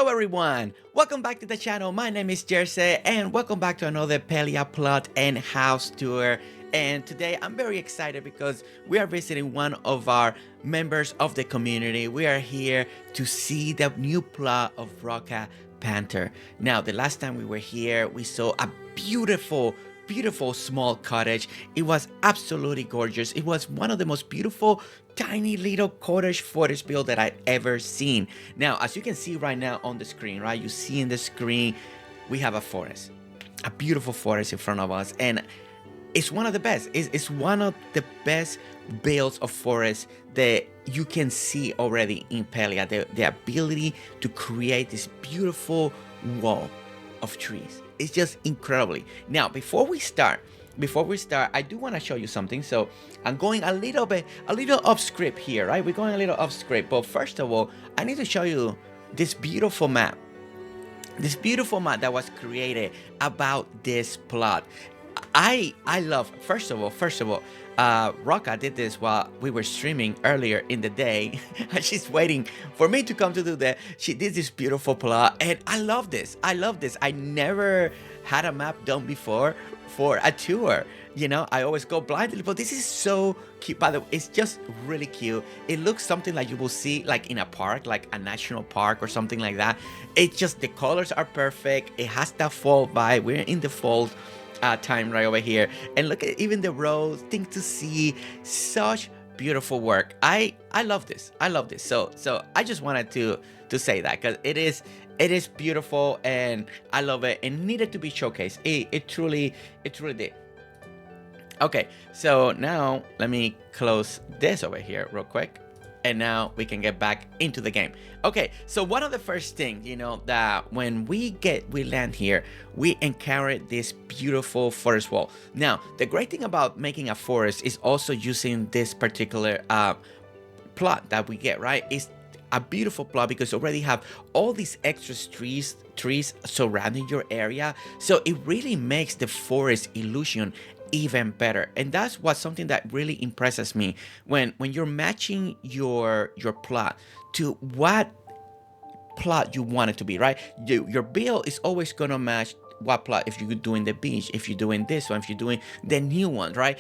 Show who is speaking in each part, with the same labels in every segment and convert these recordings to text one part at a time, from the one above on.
Speaker 1: Hello everyone! Welcome back to the channel. My name is Jersey and welcome back to another Palia plot and house tour. And today I'm very excited because we are visiting one of our members of the community. We are here to see the new plot of RockaPanter. Now, the last time we were here, we saw a beautiful small cottage. It was absolutely gorgeous. It was one of the most beautiful tiny little cottage forest build that I've ever seen. Now, as you can see right now on the screen, right? You see in the screen, we have a forest, a beautiful forest in front of us, and it's one of the best. It's one of the best builds of forest that you can see already in Palia. The ability to create this beautiful wall of trees. It's just incredibly. Now, before we start, I do want to show you something. So I'm going a little off script here, right? We're going a little off script, but first of all, I need to show you this beautiful map. This beautiful map that was created about this plot. I love, first of all, Rocka did this while we were streaming earlier in the day. She's waiting for me to come to do that. She did this beautiful plot, and I love this. I never had a map done before for a tour. You know, I always go blindly, but this is so cute. By the way, it's just really cute. It looks something like you will see like in a park, like a national park or something like that. It's just, the colors are perfect. It has that fall vibe. We're in the fall time right over here, and look at even the roads, things to see. Such beautiful work. I love this. So I just wanted to say that because it is beautiful and I love it and needed to be showcased. It truly did. Okay, so now let me close this over here real quick. And now we can get back into the game. Okay, so one of the first things, you know, that when we land here, we encounter this beautiful forest wall. Now, the great thing about making a forest is also using this particular plot that we get, right? It's a beautiful plot because you already have all these extra trees surrounding your area. So it really makes the forest illusion even better, and that's something that really impresses me when you're matching your plot to what plot you want it to be, right? Your build is always gonna match what plot. If you're doing the beach, if you're doing this one, if you're doing the new one, right?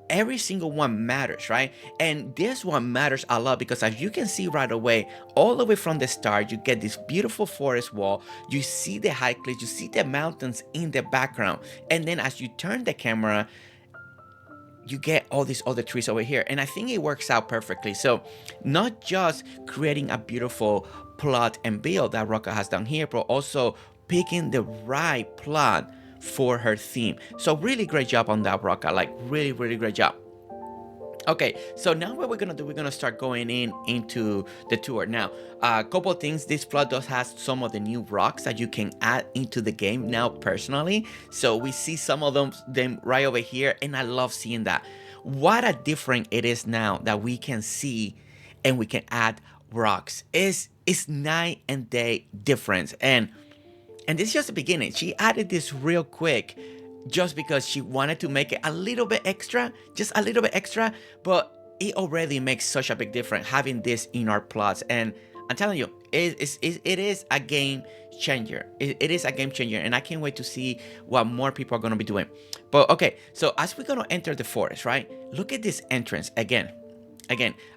Speaker 1: Every single one matters, right? And this one matters a lot because as you can see right away, all the way from the start, you get this beautiful forest wall. You see the high cliffs, you see the mountains in the background. And then as you turn the camera, you get all these other trees over here. And I think it works out perfectly. So not just creating a beautiful plot and build that Rocka has done here, but also picking the right plot for her theme. So really great job on that, Rocka. Like really great job. Okay, so now what we're gonna do, we're gonna start going into the tour. Now, a couple of things. This plot does have some of the new rocks that you can add into the game now personally. So we see some of them right over here, and I love seeing that. What a different it is now that we can see and we can add rocks. It's night and day difference. And this is just the beginning. She added this real quick just because she wanted to make it a little bit extra, just a little bit extra, but it already makes such a big difference having this in our plots. And I'm telling you, it is a game changer. It is a game changer, and I can't wait to see what more people are going to be doing. But okay, so as we're going to enter the forest, right? Look at this entrance again.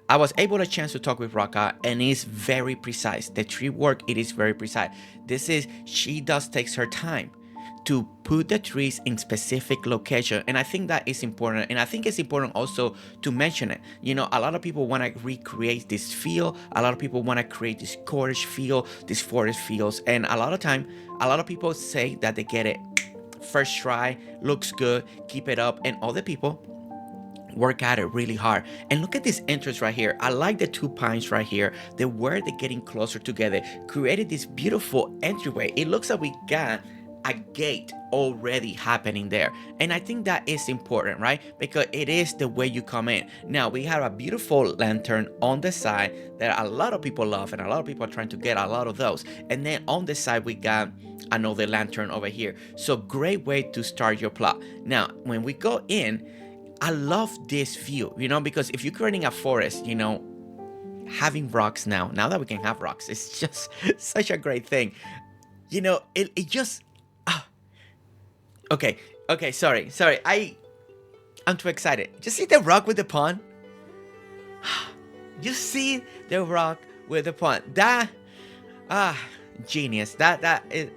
Speaker 1: I was able to chance to talk with Rocka, and it's very precise. The tree work, it is very precise. She takes her time to put the trees in specific location, and I think that is important. And I think it's important also to mention it. You know, a lot of people want to recreate this feel. A lot of people want to create this cottage feel, this forest feels, and a lot of people say that they get it first try, looks good, keep it up, and other people work at it really hard. And look at this entrance right here. I like the two pines right here. They're getting closer together, created this beautiful entryway. It looks like we got a gate already happening there, and I think that is important, right? Because it is the way you come in. Now we have a beautiful lantern on the side that a lot of people love, and a lot of people are trying to get a lot of those. And then on the side we got another lantern over here. So great way to start your plot. Now when we go in, I love this view, you know, because if you're creating a forest, you know, having rocks now that we can have rocks, it's just such a great thing. You know, it just okay, okay, sorry. I'm too excited. Just see the rock with the pond. You see the rock with the pond. That genius. That it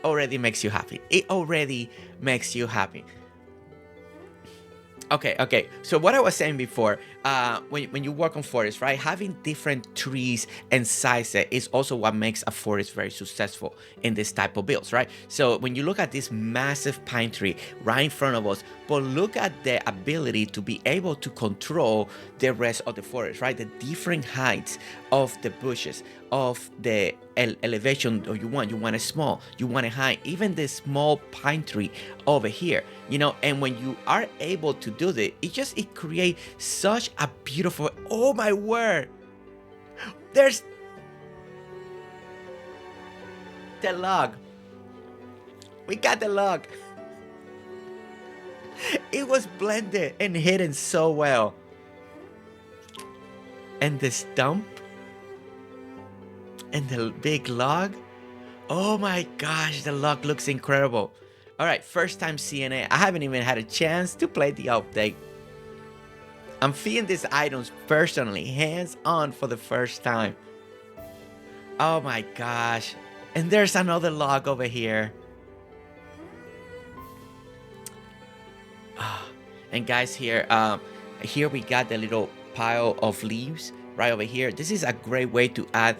Speaker 1: already makes you happy. It already makes you happy. Okay. So what I was saying before, when you work on forests, right? Having different trees and sizes is also what makes a forest very successful in this type of builds, right? So when you look at this massive pine tree right in front of us, but look at the ability to be able to control the rest of the forest, right? The different heights of the bushes, of the elevation or you want it small, you want it high, even the small pine tree over here, you know. And when you are able to do that, it creates such a beautiful, oh my word, there's the log, we got the log. It was blended and hidden so well, and the stump and the big log. Oh my gosh, the log looks incredible. All right, first time seeing it. I haven't even had a chance to play the update. I'm feeling these items personally, hands-on for the first time. Oh my gosh. And there's another log over here. And guys, here we got the little pile of leaves right over here. This is a great way to add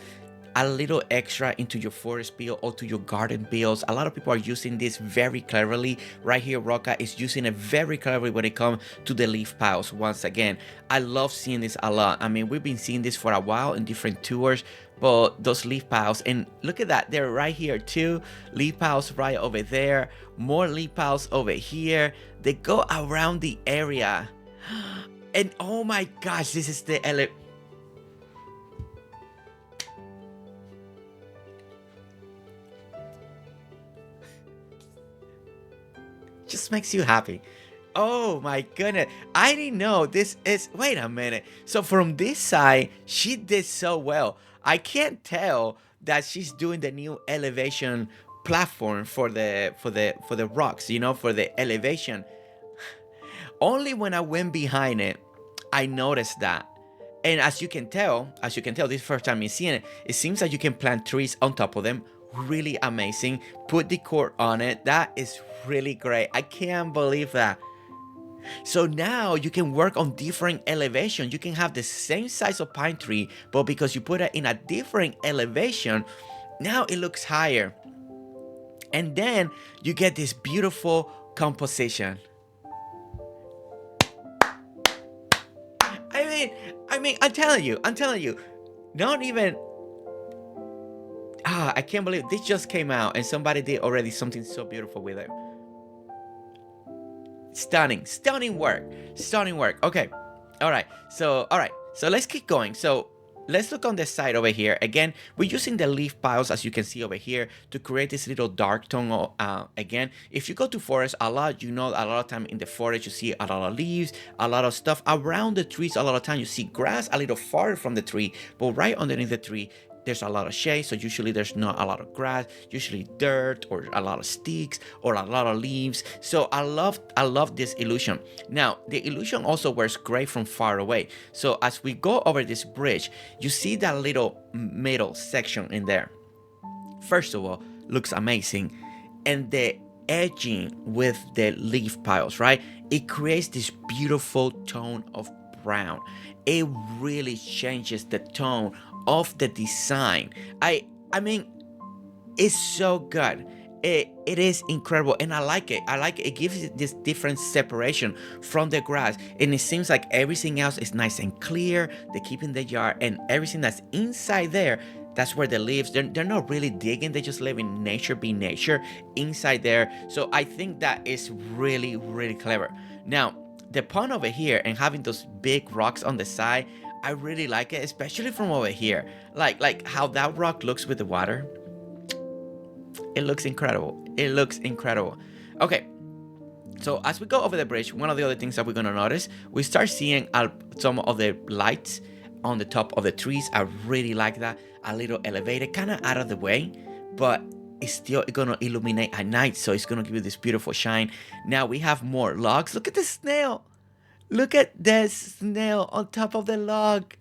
Speaker 1: a little extra into your forest build or to your garden builds. A lot of people are using this very cleverly. Right here, Rocka is using it very cleverly when it comes to the leaf piles. Once again, I love seeing this a lot. I mean, we've been seeing this for a while in different tours, but those leaf piles, and look at that, they're right here too. Leaf piles right over there, more leaf piles over here. They go around the area. And oh my gosh, this is the just makes you happy. Oh my goodness, I didn't know this is, wait a minute. So from this side, she did so well. I can't tell that she's doing the new elevation platform for the rocks, you know, for the elevation. Only when I went behind it, I noticed that. And as you can tell, this first time you're seeing it, it seems like you can plant trees on top of them. Really amazing. Put the cord on it. That is really great. I can't believe that. So now you can work on different elevation. You can have the same size of pine tree, but because you put it in a different elevation, now it looks higher. And then you get this beautiful composition. I mean, I'm telling you, not even, I can't believe this just came out and somebody did already something so beautiful with it. Stunning work. Okay. All right. So let's keep going. So let's look on the side over here. Again, we're using the leaf piles, as you can see over here, to create this little dark tone. Again, if you go to forest a lot, you know, a lot of time in the forest, you see a lot of leaves, a lot of stuff around the trees. A lot of time you see grass a little farther from the tree, but right underneath the tree, there's a lot of shade, so usually there's not a lot of grass, usually dirt or a lot of sticks or a lot of leaves. So I love this illusion. Now, the illusion also works great from far away. So as we go over this bridge, you see that little middle section in there. First of all, looks amazing. And the edging with the leaf piles, right? It creates this beautiful tone of brown. It really changes the tone of the design. I mean, it's so good. It is incredible, and I like it. It gives it this different separation from the grass, and it seems like everything else is nice and clear. They keep in the yard, and everything that's inside there, that's where the leaves, they're not really digging. They just live in nature, be nature inside there. So I think that is really, really clever. Now, the pond over here and having those big rocks on the side, I really like it, especially from over here. Like how that rock looks with the water. It looks incredible. Okay, so as we go over the bridge, one of the other things that we're gonna notice, we start seeing some of the lights on the top of the trees. I really like that. A little elevated, kind of out of the way, but it's still gonna illuminate at night, so it's gonna give you this beautiful shine. Now we have more logs. Look at the snail. Look at this snail on top of the log.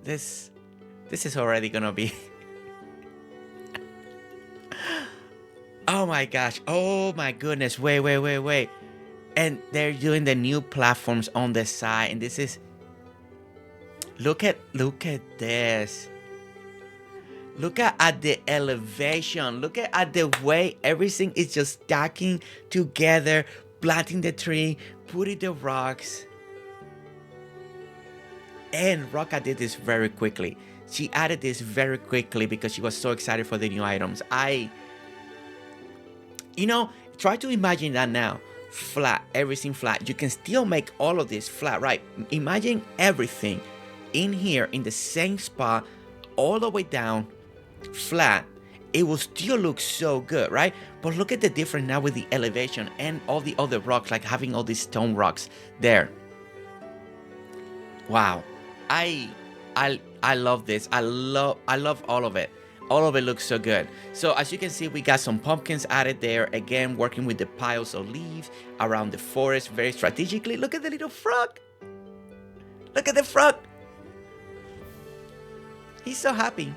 Speaker 1: This is already gonna be oh my gosh, oh my goodness, wait, and they're doing the new platforms on the side, and this is look at this. Look at the elevation. Look at the way everything is just stacking together, planting the tree, putting the rocks. And Rocka did this very quickly. She added this very quickly because she was so excited for the new items. Try to imagine that now. Flat, everything flat. You can still make all of this flat, right? Imagine everything in here in the same spot, all the way down, flat. It will still look so good, right? But look at the difference now with the elevation and all the other rocks, like having all these stone rocks there. Wow. I love this. I love all of it. All of it looks so good. So as you can see, we got some pumpkins added there. Again, working with the piles of leaves around the forest very strategically. Look at the little frog. Look at the frog. He's so happy.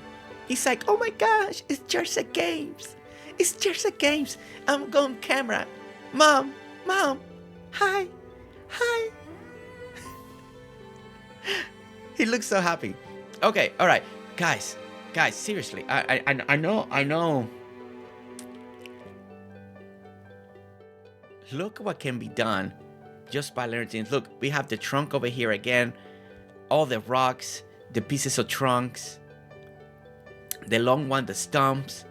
Speaker 1: He's like, oh my gosh, it's GerseGames. It's GerseGames. I'm going camera. Mom, hi. He looks so happy. Okay, all right, guys, seriously, I know. Look what can be done just by learning things. Look, we have the trunk over here again, all the rocks, the pieces of trunks, the long one, the stumps.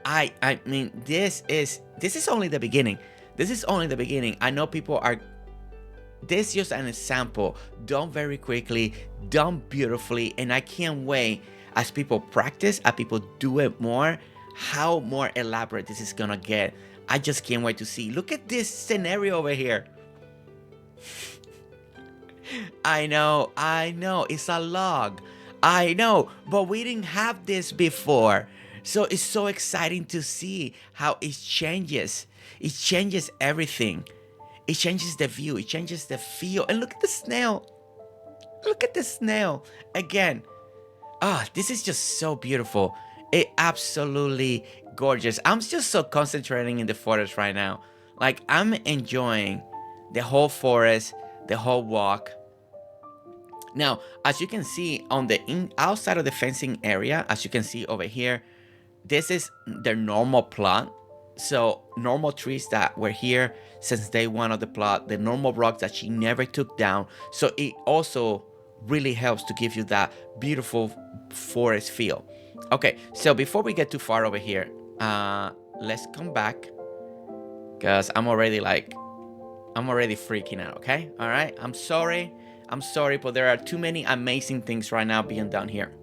Speaker 1: I mean, this is only the beginning. This is only the beginning. I know people are. This is just an example, done very quickly, done beautifully, and I can't wait as people practice, as people do it more, how more elaborate this is gonna get. I just can't wait to see. Look at this scenario over here. I know, it's a log. I know, but we didn't have this before. So it's so exciting to see how it changes. It changes everything. It changes the view, it changes the feel. And look at the snail. Look at the snail. Again, this is just so beautiful. It absolutely gorgeous. I'm just so concentrating in the forest right now. Like, I'm enjoying the whole forest, the whole walk. Now, as you can see on the outside of the fencing area, as you can see over here, this is their normal plot. So normal trees that were here since day one of the plot, the normal rocks that she never took down. So it also really helps to give you that beautiful forest feel. Okay, so before we get too far over here, let's come back, because I'm already freaking out. Okay, all right, I'm sorry, but there are too many amazing things right now being done here.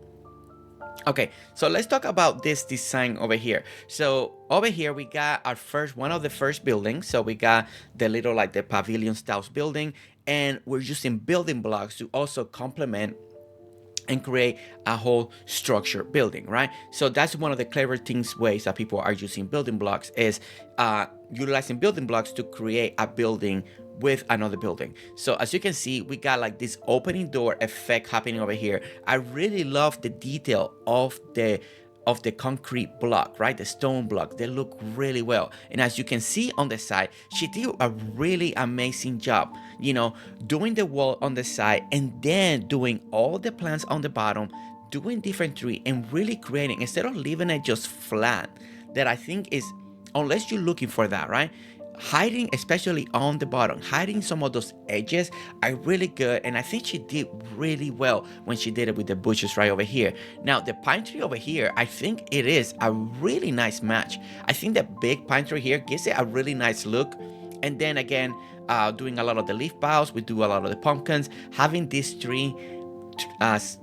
Speaker 1: Okay, so let's talk about this design over here. So over here we got our one of the first buildings. So we got the little, like, the pavilion style building, and we're using building blocks to also complement and create a whole structure building, right? So that's one of the clever ways that people are using building blocks, is utilizing building blocks to create a building with another building. So as you can see, we got like this opening door effect happening over here. I really love the detail of the concrete block, right? The stone block, they look really well. And as you can see on the side, she did a really amazing job, doing the wall on the side and then doing all the plants on the bottom, doing different tree, and really creating, instead of leaving it just flat, that I think is, unless you're looking for that, right? Hiding, especially on the bottom, hiding some of those edges are really good, and I think she did really well when she did it with the bushes right over here. Now the pine tree over here, I think it is a really nice match. I think the big pine tree here gives it a really nice look, and then again, doing a lot of the leaf boughs, we do a lot of the pumpkins, having this tree,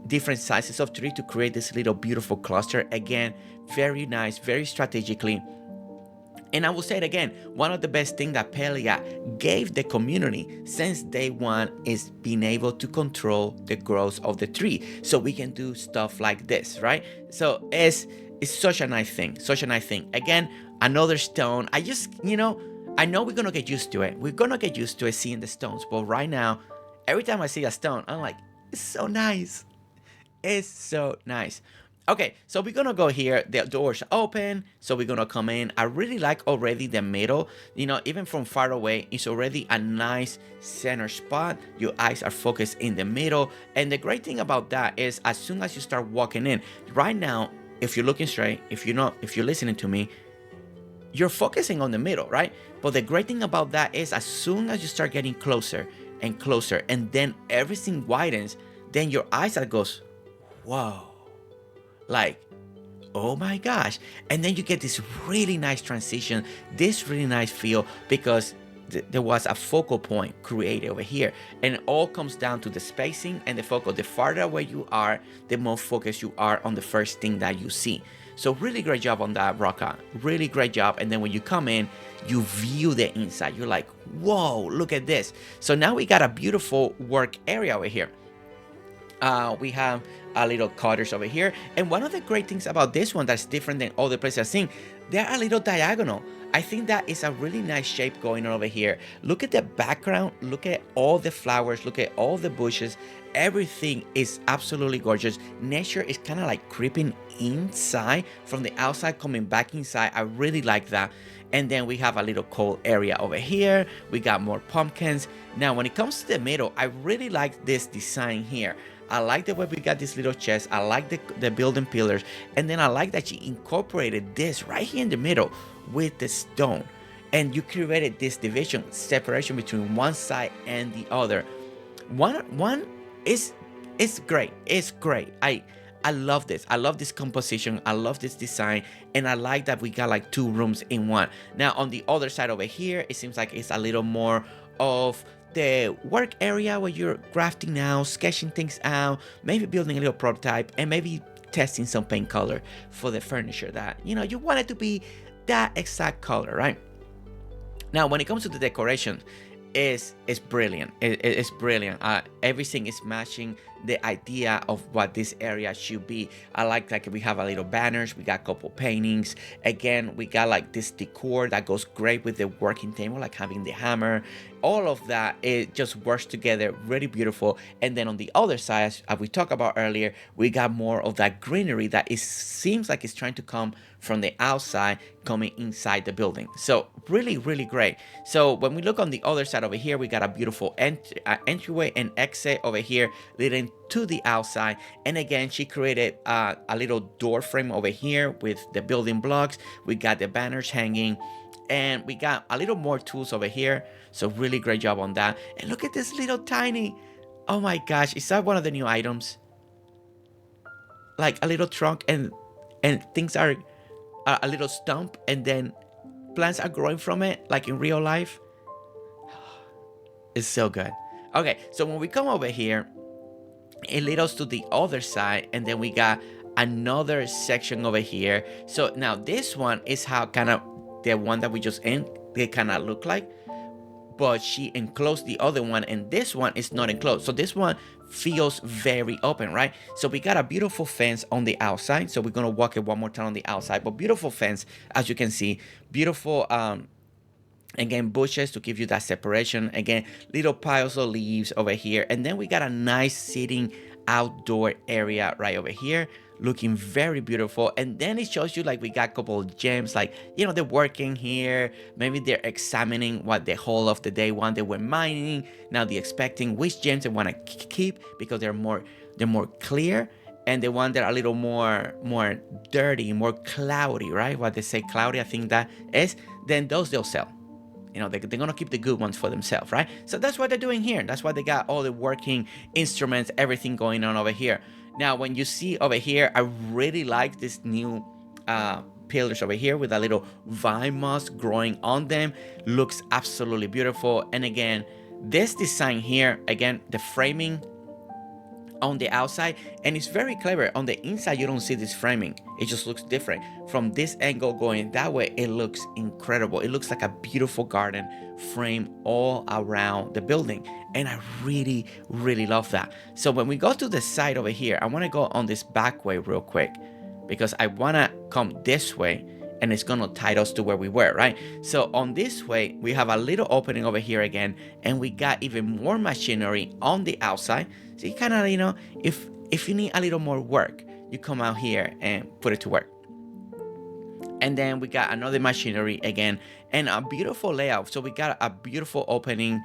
Speaker 1: different sizes of tree to create this little beautiful cluster. Again, very nice, very strategically. And I will say it again, one of the best things that Palia gave the community since day one is being able to control the growth of the tree. So we can do stuff like this, right? So it's such a nice thing, such a nice thing. Again, another stone. I just, I know we're going to get used to it. We're going to get used to it seeing the stones. But right now, every time I see a stone, I'm like, it's so nice. It's so nice. Okay, so we're gonna go here. The doors open, so we're gonna come in. I really like already the middle. Even from far away, it's already a nice center spot. Your eyes are focused in the middle. And the great thing about that is as soon as you start walking in, right now, if you're looking straight, if you're listening to me, you're focusing on the middle, right? But the great thing about that is as soon as you start getting closer and closer, and then everything widens, then your eyes that goes, whoa. Like, oh my gosh. And then you get this really nice transition, this really nice feel, because there was a focal point created over here. And it all comes down to the spacing and the focal. The farther away you are, the more focused you are on the first thing that you see. So really great job on that, Rocka. Really great job. And then when you come in, you view the inside. You're like, whoa, look at this. So now we got a beautiful work area over here. We have a little cutters over here. And one of the great things about this one that's different than all the places I've seen, they're a little diagonal. I think that is a really nice shape going on over here. Look at the background. Look at all the flowers. Look at all the bushes. Everything is absolutely gorgeous. Nature is kind of like creeping inside from the outside, coming back inside. I really like that. And then we have a little cold area over here. We got more pumpkins. Now, when it comes to the middle, I really like this design here. I like the way we got this little chest. I like the building pillars. And then I like that she incorporated this right here in the middle with the stone. And you created this division, separation between one side and the other. One is great. It's great. I love this. I love this composition. I love this design. And I like that we got like two rooms in one. Now, on the other side over here, it seems like it's a little more of the work area where you're crafting now, sketching things out, maybe building a little prototype, and maybe testing some paint color for the furniture that, you want it to be that exact color, right? Now, when it comes to the decoration, it's brilliant. It's brilliant. Everything is matching the idea of what this area should be. I like we have a little banners. We got a couple paintings. Again, we got like this decor that goes great with the working table, like having the hammer. All of that, it just works together, really beautiful. And then on the other side, as we talked about earlier, we got more of that greenery that seems like it's trying to come from the outside, coming inside the building. So really, really great. So when we look on the other side over here, we got a beautiful entryway and exit over here leading to the outside. And again, she created a little door frame over here with the building blocks. We got the banners hanging. And we got a little more tools over here. So really great job on that. And look at this little tiny, oh my gosh, is that one of the new items? Like a little trunk and things are a little stump, and then plants are growing from it, like in real life. It's so good. Okay, so when we come over here, it leads us to the other side, and then we got another section over here. So now this one is how kind of the one that we just they kind of look like, but she enclosed the other one, and this one is not enclosed. So this one feels very open, right? So we got a beautiful fence on the outside. So we're gonna walk it one more time on the outside, but beautiful fence, as you can see. Beautiful, again, bushes to give you that separation. Again, little piles of leaves over here, and then we got a nice sitting outdoor area right over here, looking very beautiful. And then it shows you like we got a couple of gems, like they're working here, maybe they're examining what the whole of the day one they were mining. Now they're expecting which gems they want to keep because they're more clear, and the one that are a little more dirty, more cloudy, right? What they say cloudy, I think that is, then those they'll sell. They're going to keep the good ones for themselves, right? So that's what they're doing here. That's why they got all the working instruments, everything going on over here. Now, when you see over here, I really like this new pillars over here with a little vine moss growing on them. Looks absolutely beautiful. And again, this design here, again, the framing on the outside, and it's very clever. On the inside you don't see this framing, it just looks different. From this angle going that way, it looks incredible. It looks like a beautiful garden frame all around the building, and I really love that. So when we go to the side over here, I want to go on this back way real quick because I want to come this way, and it's gonna tie us to where we were, right? So on this way, we have a little opening over here again, and we got even more machinery on the outside. So you kind of, you know, if you need a little more work, you come out here and put it to work. And then we got another machinery again, and a beautiful layout. So we got a beautiful opening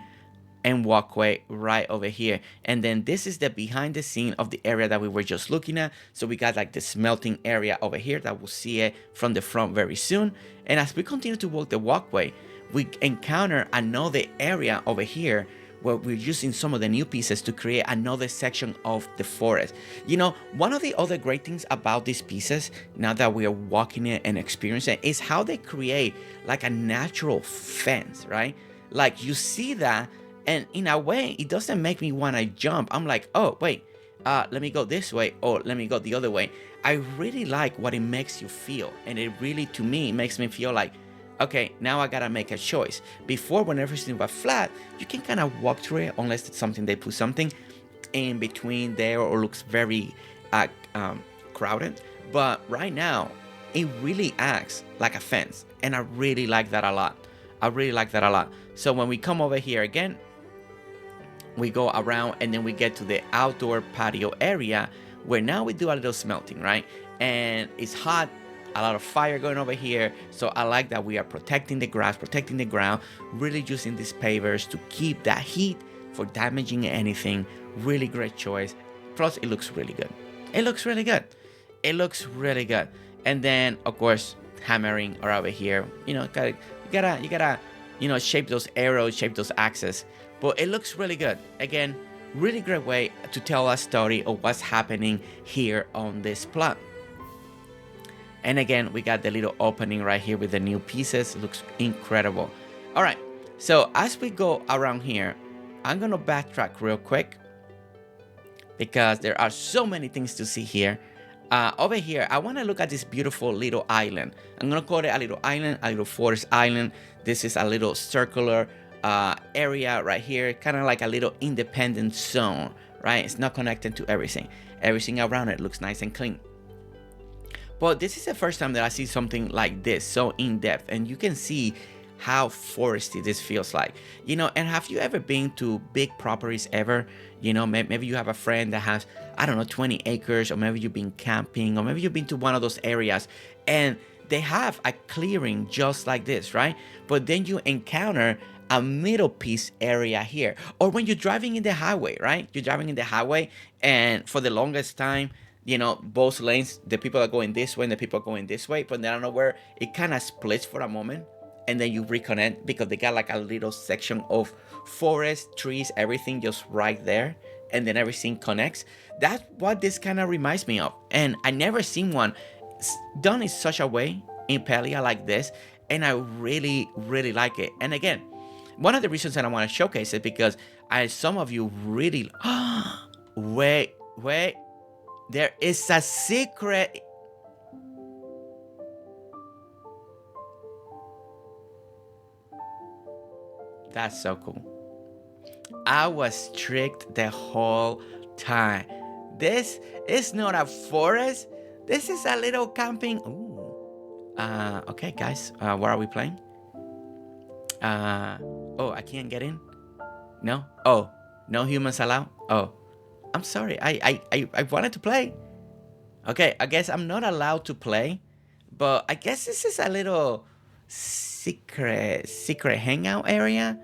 Speaker 1: and walkway right over here, and then this is the behind the scene of the area that we were just looking at. So we got like the smelting area over here that we'll see it from the front very soon. And as we continue to walk the walkway, we encounter another area over here where we're using some of the new pieces to create another section of the forest. You know, one of the other great things about these pieces, now that we are walking it and experiencing it, is how they create like a natural fence, right? Like you see that, and in a way, it doesn't make me want to jump. I'm like, oh, wait, let me go this way, or let me go the other way. I really like what it makes you feel. And it really, to me, makes me feel like, okay, now I got to make a choice. Before, when everything was flat, you can kind of walk through it unless it's something, they put something in between there or looks very crowded. But right now, it really acts like a fence. And I really like that a lot. I really like that a lot. So when we come over here again, we go around, and then we get to the outdoor patio area where now we do a little smelting, right? And it's hot, a lot of fire going over here. So I like that we are protecting the grass, protecting the ground, really using these pavers to keep that heat for damaging anything. Really great choice. Plus, it looks really good. It looks really good. It looks really good. And then, of course, hammering or over here, you know, you gotta, you know, shape those arrows, shape those axes. But it looks really good. Again, really great way to tell a story of what's happening here on this plot. And again, we got the little opening right here with the new pieces. It looks incredible. All right, so as we go around here, I'm gonna backtrack real quick because there are so many things to see here. Over here, I want to look at this beautiful little island. I'm gonna call it a little island, a little forest island. This is a little circular area right here, kind of like a little independent zone, right? It's not connected to everything. Everything around it looks nice and clean. But this is the first time that I see something like this, so in depth, and you can see how foresty this feels like, you know. And have you ever been to big properties ever? You know, maybe you have a friend that has, I don't know, 20 acres, or maybe you've been camping, or maybe you've been to one of those areas and they have a clearing just like this, right? But then you encounter a middle piece area here. Or when you're driving in the highway, right? You're driving in the highway, and for the longest time, you know, both lanes, the people are going this way and the people are going this way, but then I don't know where it kind of splits for a moment, and then you reconnect because they got like a little section of forest, trees, everything just right there, and then everything connects. That's what this kind of reminds me of. And I never seen one done in such a way in Palia like this, and I really like it. And again, one of the reasons that I want to showcase it, because some of you really wait, there is a secret. That's so cool. I was tricked the whole time. This is not a forest. This is a little camping. Ooh. Okay, guys. What are we playing? Oh, I can't get in? No? Oh, no humans allowed? Oh, I'm sorry. I wanted to play. Okay, I guess I'm not allowed to play. But I guess this is a little secret hangout area.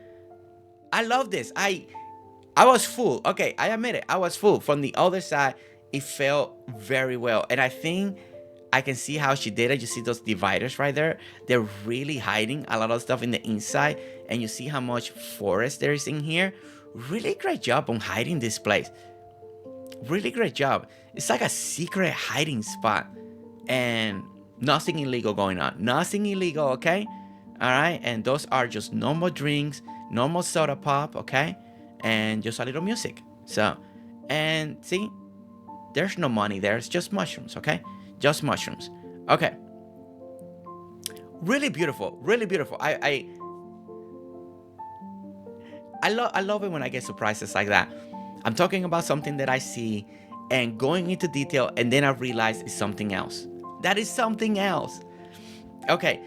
Speaker 1: I love this. I was full. Okay, I admit it. I was full. From the other side, it felt very well. And I think I can see how she did it. You see those dividers right there? They're really hiding a lot of stuff in the inside. And you see how much forest there is in here. Really great job on hiding this place. Really great job. It's like a secret hiding spot. And nothing illegal going on. Nothing illegal, okay? All right? And those are just normal drinks, normal soda pop, okay? And just a little music. So, and see, There's no money there. It's just mushrooms, okay? Just mushrooms. Okay. Really beautiful. Really beautiful. I love it when I get surprises like that. I'm talking about something that I see and going into detail, and then I realize it's something else. That is something else. Okay,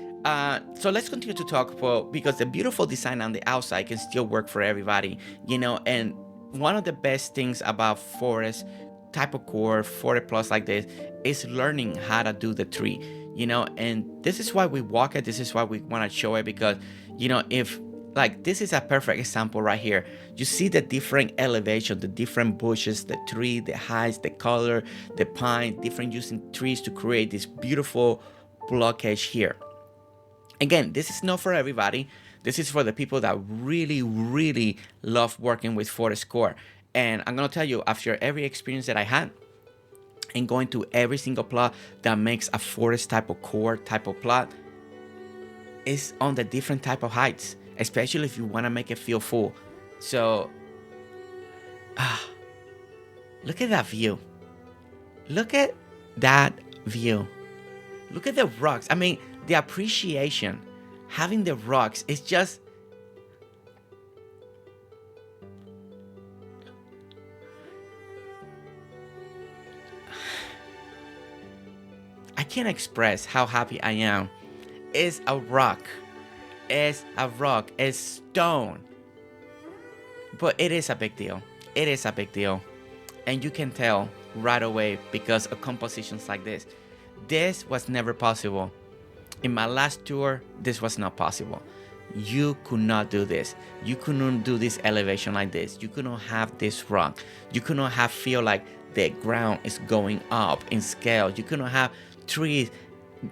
Speaker 1: so let's continue to talk because the beautiful design on the outside can still work for everybody, you know. And one of the best things about forest type of core, forest plus like this, is learning how to do the tree, you know. And this is why we walk it. This is why we want to show it, because, you know, if like this is a perfect example right here. You see the different elevation, the different bushes, the tree, the heights, the color, the pine, different using trees to create this beautiful blockage here. Again, this is not for everybody. This is for the people that really, really love working with forest core. And I'm gonna tell you, after every experience that I had and going to every single plot that makes a forest type of core type of plot, is on the different type of heights, especially if you want to make it feel full. So look at that view. Look at that view. Look at the rocks. I mean, the appreciation, having the rocks is just, I can't express how happy I am. It's a rock. It's a rock. It's stone. But it is a big deal. It is a big deal. And you can tell right away because of compositions like this. This was never possible. In my last tour, this was not possible. You could not do this. You couldn't do this elevation like this. You couldn't have this rock. You couldn't have feel like the ground is going up in scale. You couldn't have trees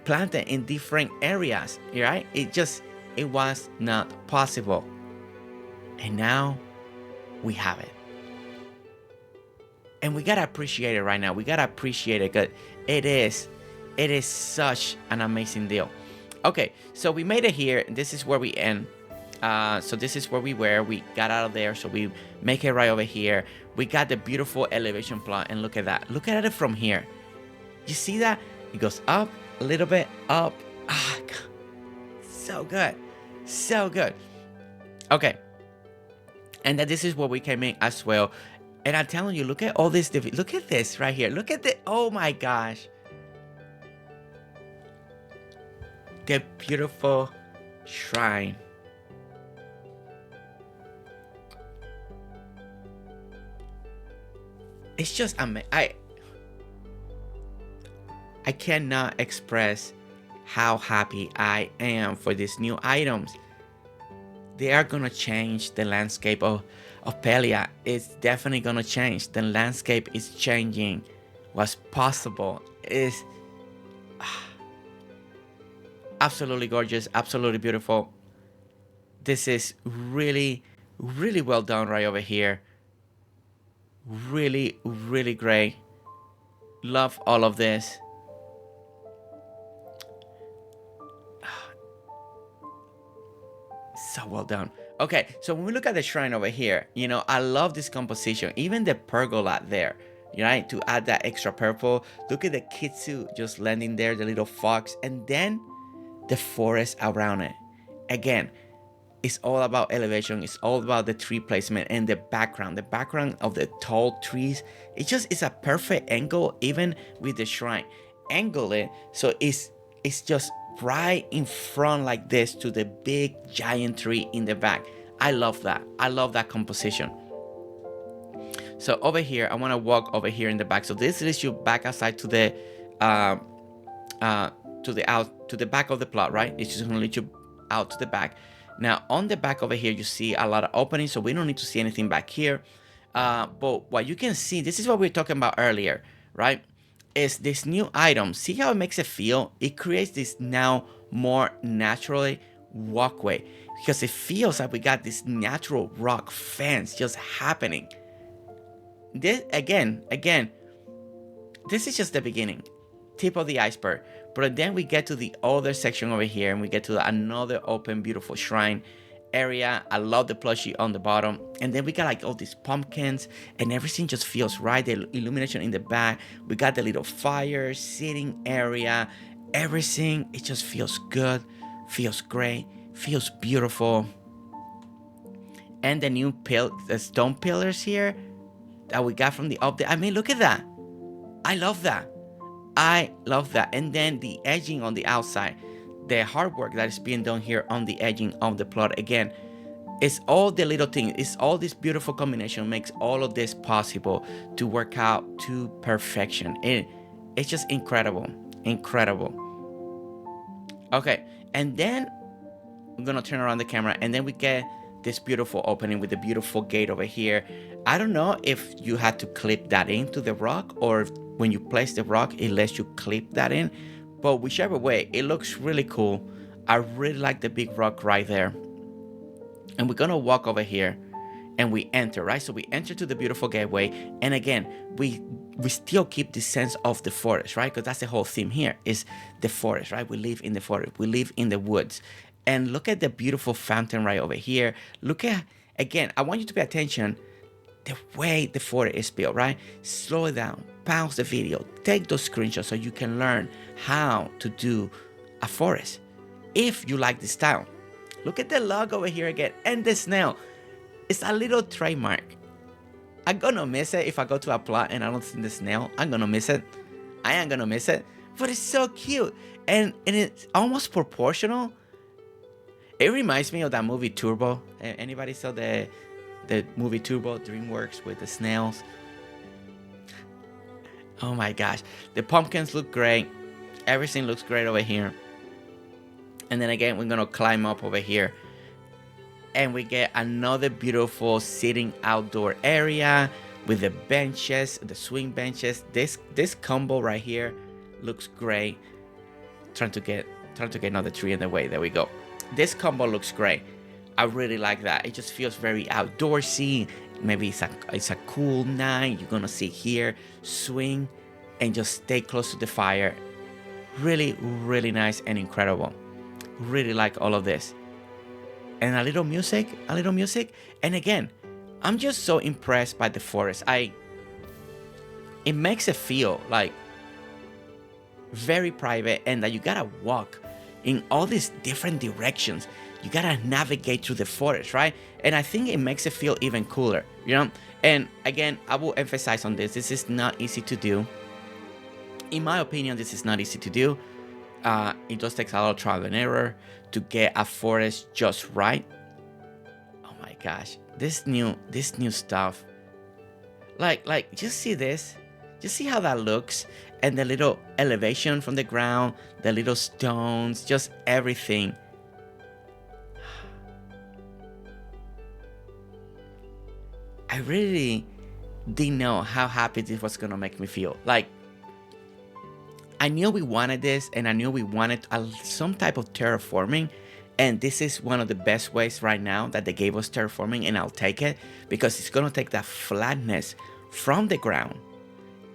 Speaker 1: planted in different areas, right? It was not possible. And now we have it. And we gotta appreciate it right now. We gotta appreciate it because it is such an amazing deal. Okay, so we made it here. This is where we end. So this is where we were. We got out of there, so we make it right over here. We got the beautiful elevation plot, and look at that. Look at it from here. You see that? It goes up a little bit, up. Ah, so good. So good. Okay. And then this is what we came in as well. And I'm telling you, look at all this. Look at this right here. Look at the, oh my gosh. The beautiful shrine. It's just amazing. I cannot express how happy I am for these new items. They are gonna change the landscape of Palia. It's definitely gonna change. The landscape is changing. What's possible is absolutely gorgeous, absolutely beautiful. This is really, really well done right over here. Really, really great. Love all of this. So well done. Okay, so when we look at the shrine over here, you know, I love this composition. Even the pergola there, right? To add that extra purple. Look at the kitsune just landing there, the little fox, and then the forest around it. Again, it's all about elevation. It's all about the tree placement and the background. The background of the tall trees. It's a perfect angle, even with the shrine. Angle it so it's just right in front like this to the big giant tree in the back. I love that. I love that composition. So over here, I want to walk over here in the back. So this leads you back outside to the back of the plot, right? It's just gonna lead you out to the back. Now on the back over here, you see a lot of openings, so we don't need to see anything back here. But what you can see, this is what we were talking about earlier, right? Is this new item. See how it makes it feel? It creates this now more naturally walkway because it feels like we got this natural rock fence just happening. This again, this is just the beginning, tip of the iceberg. But then we get to the other section over here and we get to another open beautiful shrine, area. I love the plushie on the bottom. And then we got like all these pumpkins and everything just feels right. The illumination in the back. We got the little fire, sitting area, everything. It just feels good, feels great, feels beautiful. And the new the stone pillars here that we got from the update. I mean, look at that. I love that. I love that. And then the edging on the outside, the hard work that is being done here on the edging of the plot. Again, it's all the little things. It's all this beautiful combination makes all of this possible to work out to perfection. It's just incredible. Incredible. Okay, and then I'm gonna turn around the camera, and then we get this beautiful opening with the beautiful gate over here. I don't know if you had to clip that into the rock, or if when you place the rock it lets you clip that in, but whichever way, it looks really cool. I really like the big rock right there. And we're gonna walk over here and we enter, right? So we enter to the beautiful gateway, and again we still keep the sense of the forest, right? Because that's the whole theme here, is the forest, right? We live in the forest, we live in the woods. And look at the beautiful fountain right over here. Look at, again, I want you to pay attention the way the forest is built, right? Slow it down, pause the video, take those screenshots so you can learn how to do a forest if you like this style. Look at the log over here again, and the snail. It's a little trademark. I'm gonna miss it if I go to a plot and I don't see the snail. I'm gonna miss it. I am gonna miss it. But it's so cute, and it's almost proportional. It reminds me of that movie Turbo. Anybody saw the movie Turbo, DreamWorks, with the snails? Oh my gosh. The pumpkins look great. Everything looks great over here. And then again, we're gonna climb up over here, and we get another beautiful sitting outdoor area with the benches, the swing benches. This combo right here looks great. Trying to get another tree in the way. There we go. This combo looks great. I really like that. It just feels very outdoorsy. Maybe it's a cool night. You're gonna sit here, swing, and just stay close to the fire. Really, really nice and incredible. Really like all of this. And a little music. And again, I'm just so impressed by the forest. It makes it feel like very private, and that you gotta walk in all these different directions. You gotta navigate through the forest, right? And I think it makes it feel even cooler, you know? And again, I will emphasize on this. This is not easy to do. In my opinion, this is not easy to do. It just takes a lot of trial and error to get a forest just right. Oh my gosh, this new stuff. Like, just see this. Just see how that looks, and the little elevation from the ground, the little stones, just everything. I really didn't know how happy this was gonna make me feel. Like, I knew we wanted this, and I knew we wanted some type of terraforming, and this is one of the best ways right now that they gave us terraforming, and I'll take it, because it's gonna take that flatness from the ground,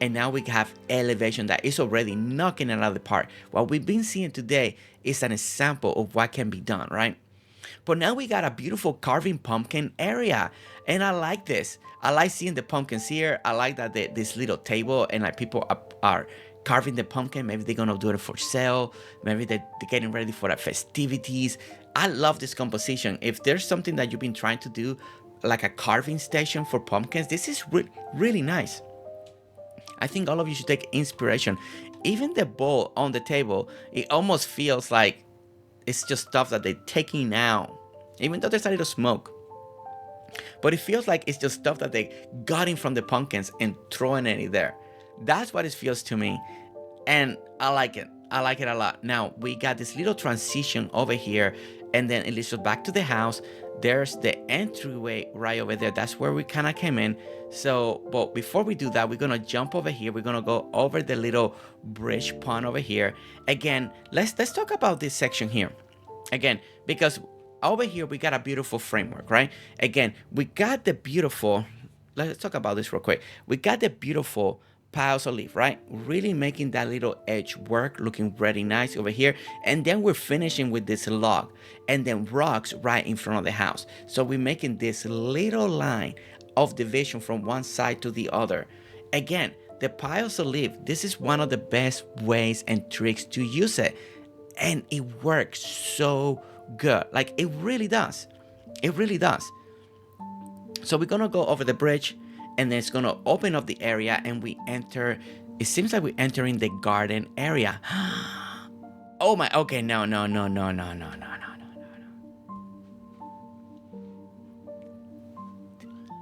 Speaker 1: and now we have elevation that is already knocking it out of the park. What we've been seeing today is an example of what can be done, right? But now we got a beautiful carving pumpkin area, and I like this. I like seeing the pumpkins here. I like that this little table, and like people are carving the pumpkin. Maybe they're gonna do it for sale. Maybe they're getting ready for the festivities. I love this composition. If there's something that you've been trying to do, like a carving station for pumpkins, this is really nice. I think all of you should take inspiration. Even the bowl on the table, it almost feels like it's just stuff that they're taking out, even though there's a little smoke. But it feels like it's just stuff that they got in from the pumpkins and throwing it in there. That's what it feels to me, and I like it. I like it a lot. Now, we got this little transition over here, and then it leads us back to the house. There's the entryway right over there. That's where we kind of came in. So, but before we do that, we're going to jump over here. We're going to go over the little bridge pond over here. Again, let's talk about this section here. Again, because over here, we got a beautiful framework, right? Again, we got the beautiful, let's talk about this real quick. We got the beautiful piles of leaf, right? Really making that little edge work, looking really nice over here. And then we're finishing with this log and then rocks right in front of the house. So we're making this little line of division from one side to the other. Again, the piles of leaf, this is one of the best ways and tricks to use it. And it works so good. Like, it really does. It really does. So we're gonna go over the bridge, and then it's gonna open up the area, and we enter. It seems like we're entering the garden area. Oh my, okay, no.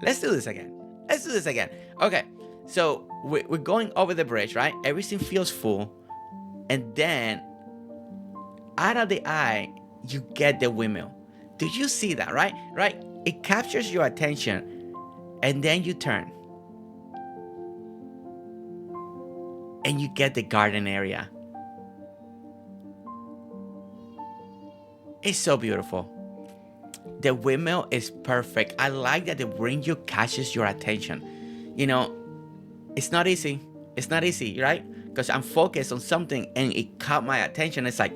Speaker 1: Let's do this again. Okay, so we're going over the bridge, right? Everything feels full, and then out of the eye, you get the windmill. Do you see that, right? Right? It captures your attention, and then you turn, and you get the garden area. It's so beautiful. The windmill is perfect. I like that the ranger catches your attention. You know, it's not easy. It's not easy, right? Because I'm focused on something and it caught my attention. It's like,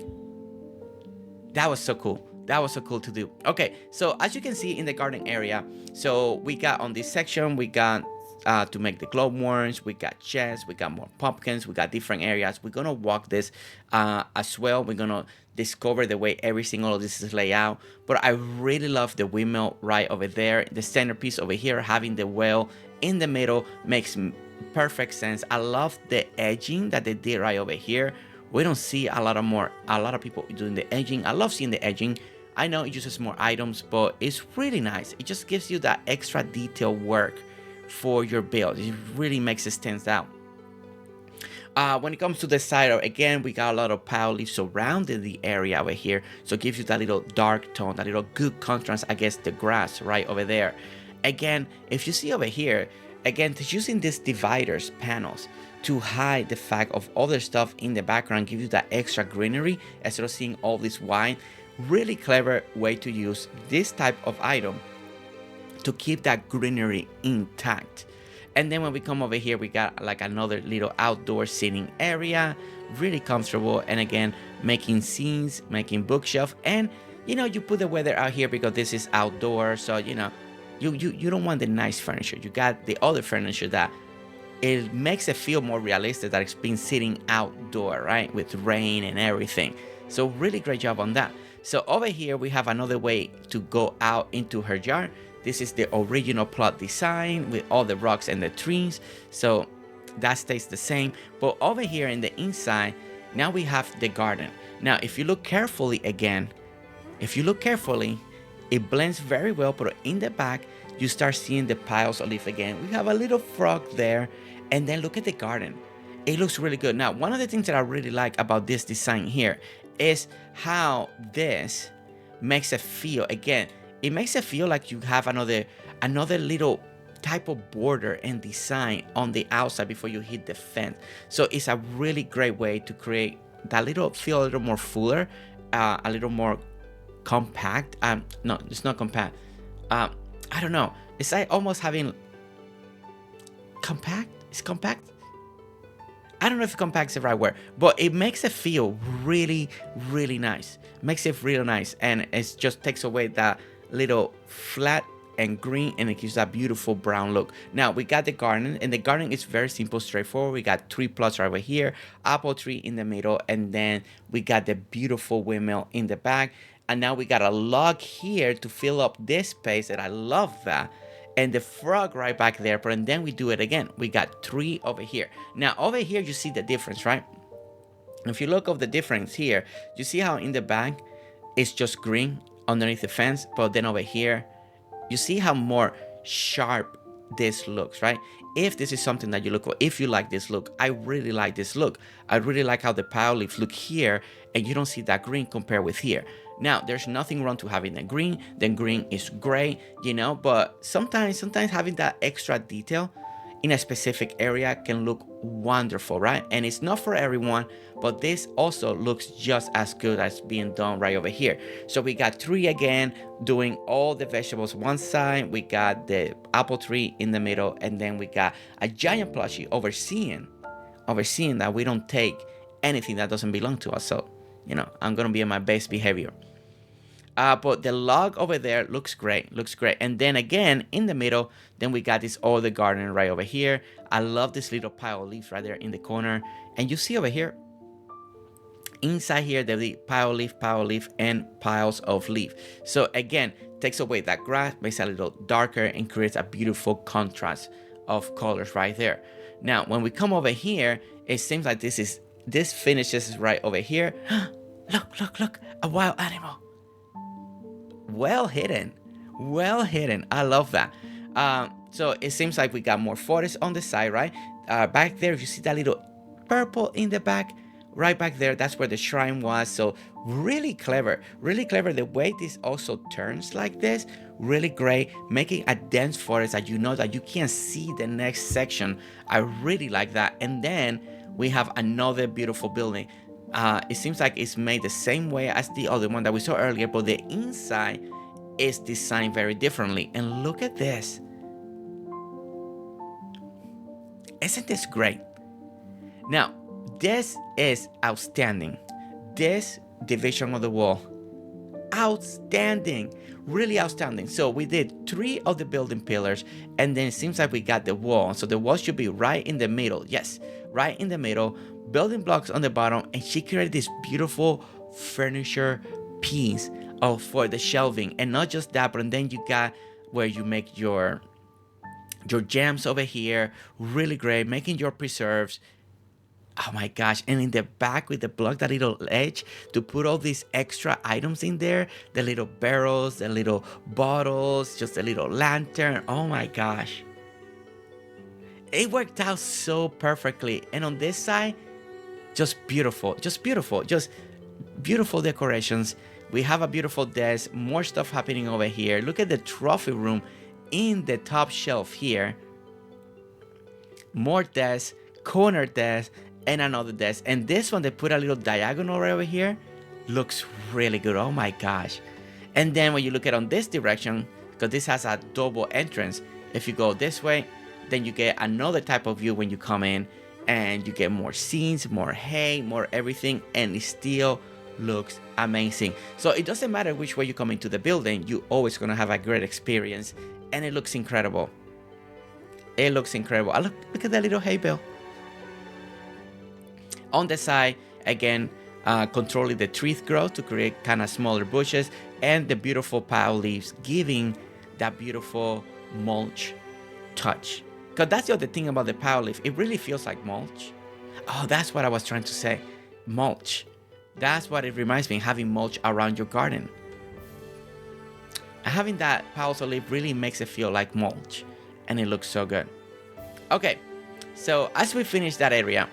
Speaker 1: that was so cool. That was so cool to do. Okay, so as you can see in the garden area, so we got on this section, we got to make the glowworms, we got chests, we got more pumpkins, we got different areas. We're gonna walk this as well. We're gonna discover the way every single of this is laid out. But I really love the windmill right over there. The centerpiece over here, having the well in the middle makes perfect sense. I love the edging that they did right over here. We don't see a lot of people doing the edging. I love seeing the edging. I know it uses more items, but it's really nice. It just gives you that extra detail work for your build. It really makes it stand out. When it comes to the side, again, we got a lot of pile leaves surrounding the area over here. So it gives you that little dark tone, that little good contrast against the grass right over there. Again, if you see over here, again, using these dividers panels to hide the fact of other stuff in the background, give you that extra greenery instead of seeing all this white. Really clever way to use this type of item to keep that greenery intact. And then when we come over here, we got like another little outdoor sitting area, really comfortable. And again, making scenes, making bookshelf, and you know, you put the weather out here because this is outdoor. So you know, you don't want the nice furniture. You got the other furniture that it makes it feel more realistic that it's been sitting outdoor, right, with rain and everything. So really great job on that. So over here we have another way to go out into her yard. This is the original plot design with all the rocks and the trees. So that stays the same. But over here in the inside, now we have the garden. Now, if you look carefully again, it blends very well. But in the back, you start seeing the piles of leaf again. We have a little frog there. And then look at the garden. It looks really good. Now, one of the things that I really like about this design here is how this makes it feel. Again, it makes it feel like you have another little type of border and design on the outside before you hit the fence. So it's a really great way to create that feel a little more fuller, a little more compact. No, it's not compact. I don't know. It's like almost having compact. It's compact. I don't know if compact is the right word, but it makes it feel really, really nice. Makes it really nice, and it just takes away that little flat and green, and it gives that beautiful brown look. Now we got the garden, and the garden is very simple, straightforward. We got 3 plots right over here, apple tree in the middle, and then we got the beautiful windmill in the back. And now we got a log here to fill up this space, and I love that. And the frog right back there, and then we do it again. We got 3 over here. Now over here you see the difference, right? If you look at the difference here, you see how in the back it's just green underneath the fence, but then over here you see how more sharp this looks, right? If this is something that you look for, if you like this look, I really like this look. I really like how the pile leaves look here, and you don't see that green compared with here. Now, there's nothing wrong to having the green. Then green is great, you know, but sometimes having that extra detail in a specific area can look wonderful, right? And it's not for everyone, but this also looks just as good as being done right over here. So we got 3 again doing all the vegetables one side, we got the apple tree in the middle, and then we got a giant plushie overseeing that we don't take anything that doesn't belong to us. So, you know, I'm gonna be in my best behavior. But the log over there looks great, And then again, in the middle, then we got this other garden right over here. I love this little pile of leaves right there in the corner. And you see over here, inside here, the pile leaf, and piles of leaf. So again, takes away that grass, makes it a little darker, and creates a beautiful contrast of colors right there. Now, when we come over here, it seems like this finishes right over here. Look, a wild animal. Well hidden. I love that. So it seems like we got more forest on the side, right? Back there, if you see that little purple in the back, right back there, that's where the shrine was. So really clever the way this also turns like this. Really great, making a dense forest that you know that you can't see the next section. I really like that. And then we have another beautiful building. It seems like it's made the same way as the other one that we saw earlier, but the inside is designed very differently. And look at this. Isn't this great? Now, this is outstanding. This division of the wall, outstanding, really outstanding. So we did 3 of the building pillars, and then it seems like we got the wall. So the wall should be right in the middle. Yes, right in the middle. Building blocks on the bottom, and she created this beautiful furniture piece for the shelving. And not just that, but then you got where you make your jams over here. Really great, making your preserves. Oh my gosh. And in the back with the block, that little edge to put all these extra items in there, the little barrels, the little bottles, just a little lantern. Oh my gosh, it worked out so perfectly. And on this side, just beautiful decorations. We have a beautiful desk, more stuff happening over here. Look at the trophy room in the top shelf here. More desks, corner desk, and another desk. And this one, they put a little diagonal right over here. Looks really good. Oh my gosh. And then when you look at on this direction, because this has a double entrance, if you go this way, then you get another type of view when you come in, and you get more scenes, more hay, more everything, and it still looks amazing. So it doesn't matter which way you come into the building, you always gonna have a great experience, and it looks incredible. It looks incredible. Look at that little hay bale. On the side, again, controlling the tree growth to create kind of smaller bushes, and the beautiful pile leaves, giving that beautiful mulch touch. Because that's the other thing about the pile leaf, it really feels like mulch. Oh, that's what I was trying to say. Mulch. That's what it reminds me, having mulch around your garden. And having that pile leaf really makes it feel like mulch, and it looks so good. Okay, so as we finish that area,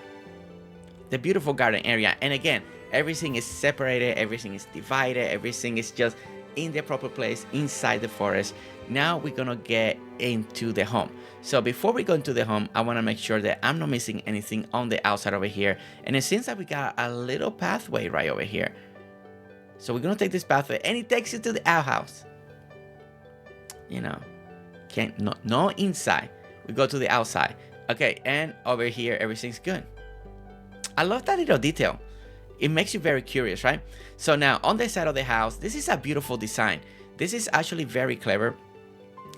Speaker 1: the beautiful garden area, and again, everything is separated, everything is divided, everything is just in the proper place inside the forest. Now we're gonna get into the home. So before we go into the home, I want to make sure that I'm not missing anything on the outside over here. And it seems like we got a little pathway right over here. So we're gonna take this pathway, and it takes you to the outhouse. You know, no inside. We go to the outside. Okay, and over here everything's good. I love that little detail. It makes you very curious, right? So now on the side of the house, this is a beautiful design. This is actually very clever.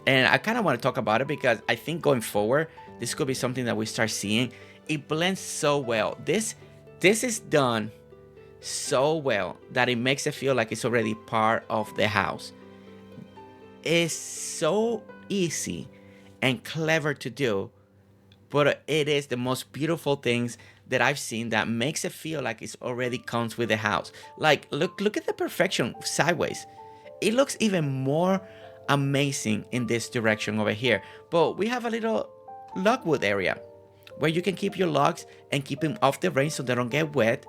Speaker 1: And I kind of want to talk about it because I think going forward, this could be something that we start seeing. It blends so well. This is done so well that it makes it feel like it's already part of the house. It's so easy and clever to do, but it is the most beautiful things that I've seen that makes it feel like it's already comes with the house. Like, look at the perfection sideways. It looks even more amazing in this direction over here. But we have a little logwood area where you can keep your logs and keep them off the rain so they don't get wet.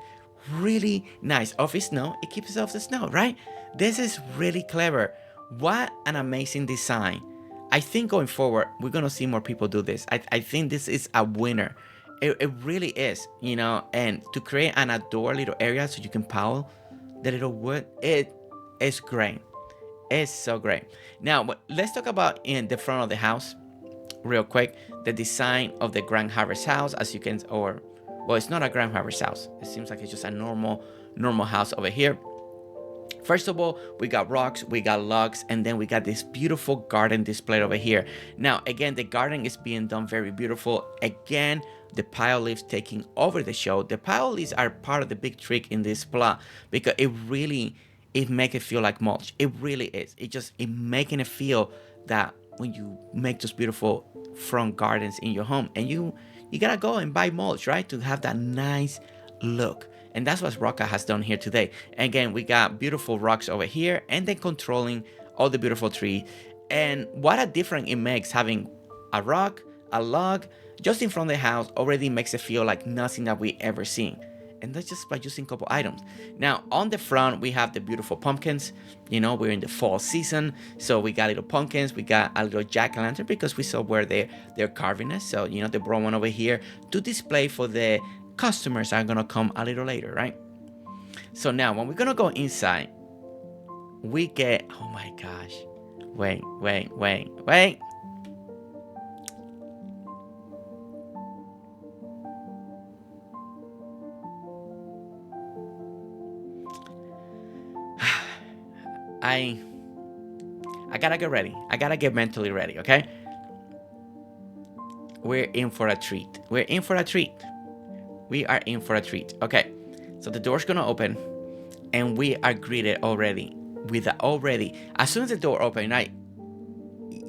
Speaker 1: Really nice. Off the snow, it keeps it off the snow, right? This is really clever. What an amazing design. I think going forward, we're going to see more people do this. I think this is a winner. It really is, you know. And to create an outdoor little area so you can pile the little wood, it is great. It's so great. Now, let's talk about in the front of the house real quick. The design of the Grand Harvest house, as you can, or well, it's not a Grand Harvest house. It seems like it's just a normal house over here. First of all, we got rocks, we got logs, and then we got this beautiful garden displayed over here. Now, again, the garden is being done very beautiful. Again, the pile leaves taking over the show. The pile leaves are part of the big trick in this plot because it make it feel like mulch. It really is. It making it feel that when you make those beautiful front gardens in your home, and you gotta go and buy mulch, right, to have that nice look. And that's what Rocka has done here today. Again, we got beautiful rocks over here, and then controlling all the beautiful trees. And what a difference it makes having a rock, a log, just in front of the house already makes it feel like nothing that we ever seen. And that's just by using a couple items. Now, on the front, we have the beautiful pumpkins. You know, we're in the fall season, so we got little pumpkins. We got a little jack-o'-lantern because we saw where they're carving it. So, you know, they brought one over here to display for the customers are gonna come a little later, right? So now when we're gonna go inside, we get, oh my gosh, wait. I gotta get ready. I gotta get mentally ready, okay? We're in for a treat. We are in for a treat. Okay, so the door's gonna open, and we are greeted already with as soon as the door opens, right?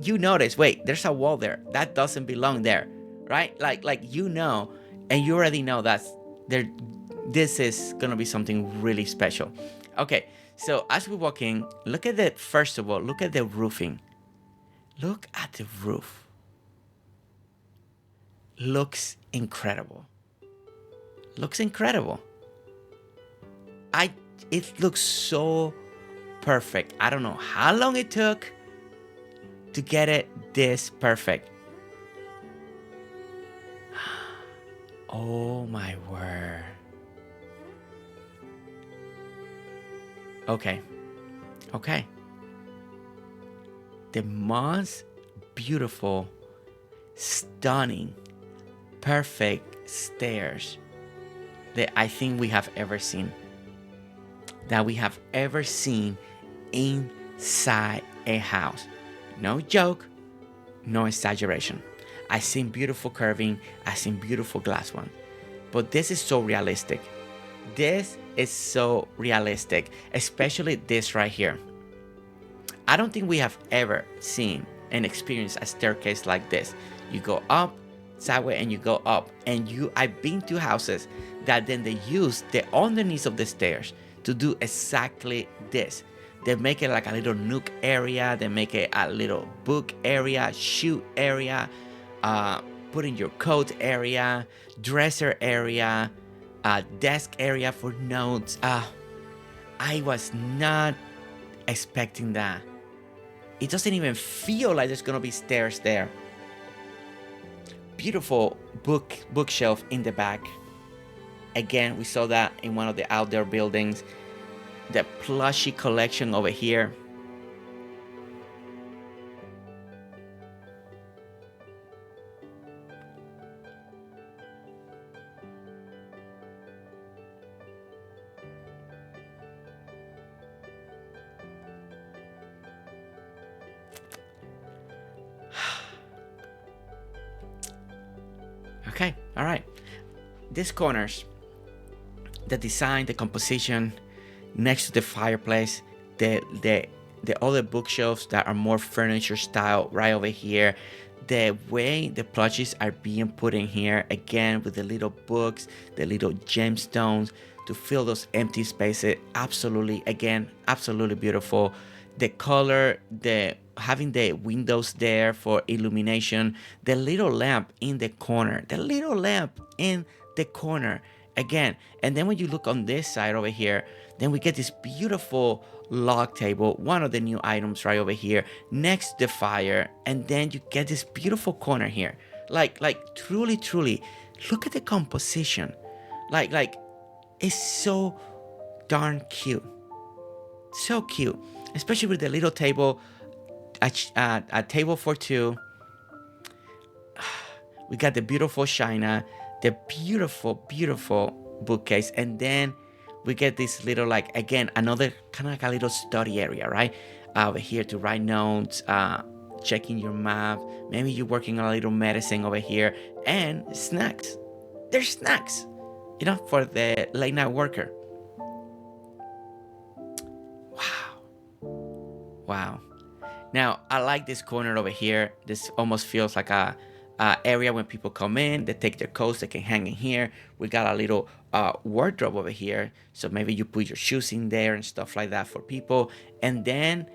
Speaker 1: You notice, wait, there's a wall there that doesn't belong there, right? Like you know, and you already know that's there. This is gonna be something really special. Okay, so as we walk in, look at first of all, look at the roofing. Look at the roof. Looks incredible. It looks so perfect. I don't know how long it took to get it this perfect. Oh my word. Okay. The most beautiful, stunning, perfect stairs that I think we have ever seen. Inside a house. No joke, no exaggeration. I've seen beautiful curving, I've seen beautiful glass one. But this is so realistic. Especially this right here. I don't think we have ever seen and experienced a staircase like this. You go up, sideways, and you go up. And I've been to houses that then they use the underneath of the stairs to do exactly this. They make it like a little nook area. They make it a little book area, shoe area, put in your coat area, dresser area, desk area for notes. I was not expecting that. It doesn't even feel like there's gonna be stairs there. Beautiful bookshelf in the back. Again, we saw that in one of the outdoor buildings. The plushie collection over here. Okay, all right. These corners, the design, the composition, next to the fireplace, the other bookshelves that are more furniture style right over here, the way the plushies are being put in here, again with the little books, the little gemstones to fill those empty spaces. Absolutely beautiful. The color, having the windows there for illumination, the little lamp in the corner, again. And then when you look on this side over here, then we get this beautiful log table, one of the new items right over here next to the fire. And then you get this beautiful corner here, like truly Look at the composition. Like it's so darn cute. So cute. Especially with the little table, a table for two. We got the beautiful china, the beautiful bookcase, and then we get this little, like, again, another kind of like a little study area, right? Over here to write notes, checking your map. Maybe you're working on a little medicine over here, and snacks. There's snacks, for the late night worker. Wow. Now, I like this corner over here. This almost feels like a area when people come in, they take their coats, they can hang in here. We got a little wardrobe over here, so maybe you put your shoes in there and stuff like that for people. And then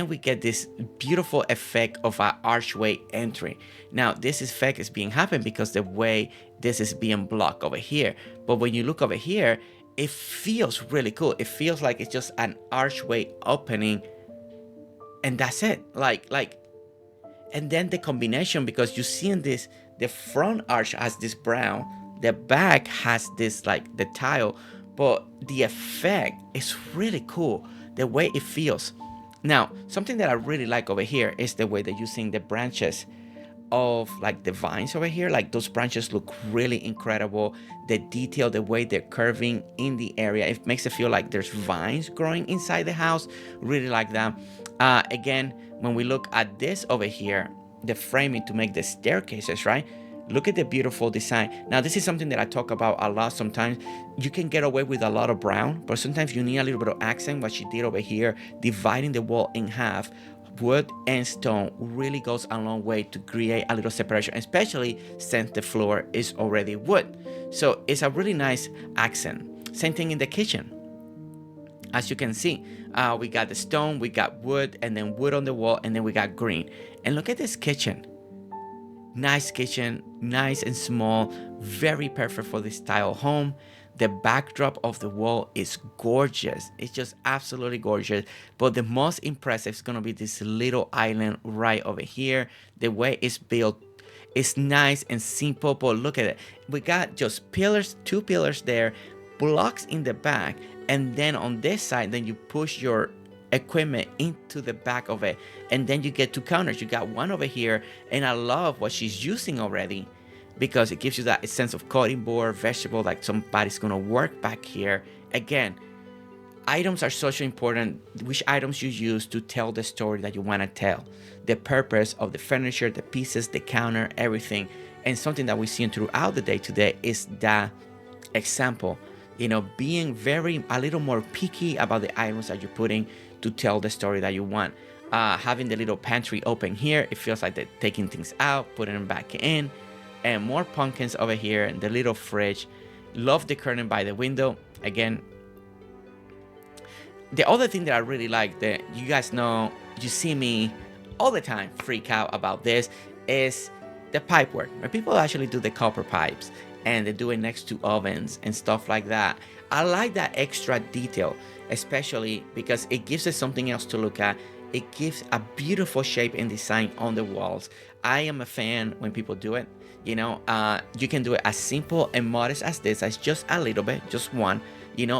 Speaker 1: we get this beautiful effect of an archway entry. Now, this effect is being happened because the way this is being blocked over here. But when you look over here, it feels really cool. It feels like it's just an archway opening, and that's it. And then the combination, because you see in this, the front arch has this brown, the back has this, like, the tile, but the effect is really cool, the way it feels. Now, something that I really like over here is the way that you're seeing the branches of, like, the vines over here. Like, those branches look really incredible. The detail, the way they're curving in the area, it makes it feel like there's vines growing inside the house. Really like that. Again, when we look at this over here, the framing to make the staircases, right? Look at the beautiful design. Now, this is something that I talk about a lot sometimes. You can get away with a lot of brown, but sometimes you need a little bit of accent. What she did over here, dividing the wall in half, wood and stone, really goes a long way to create a little separation, especially since the floor is already wood. So it's a really nice accent. Same thing in the kitchen. As you can see, we got the stone, we got wood, and then wood on the wall, and then we got green. And look at this kitchen. Nice kitchen, nice and small, very perfect for this style home. The backdrop of the wall is gorgeous. It's just absolutely gorgeous. But the most impressive is going to be this little island right over here. The way it's built is nice and simple, but look at it. We got just pillars, 2 pillars there, blocks in the back, and then on this side, then you push your equipment into the back of it, and then you get 2 counters. You got one over here, and I love what she's using already, because it gives you that sense of cutting board, vegetable, like somebody's gonna work back here. Again, items are so important. Which items you use to tell the story that you want to tell, the purpose of the furniture, the pieces, the counter, everything. And something that we've seen throughout the day today is that example, being a little more picky about the items that you're putting to tell the story that you want. Having the little pantry open here, it feels like they're taking things out, putting them back in. And more pumpkins over here, and the little fridge. Love the curtain by the window. Again, the other thing that I really like, that you guys know, you see me all the time freak out about this, is the pipe work. Where people actually do the copper pipes, and they do it next to ovens and stuff like that. I like that extra detail, especially because it gives us something else to look at. It gives a beautiful shape and design on the walls. I am a fan when people do it. You can do it as simple and modest as this, as just a little bit, just one,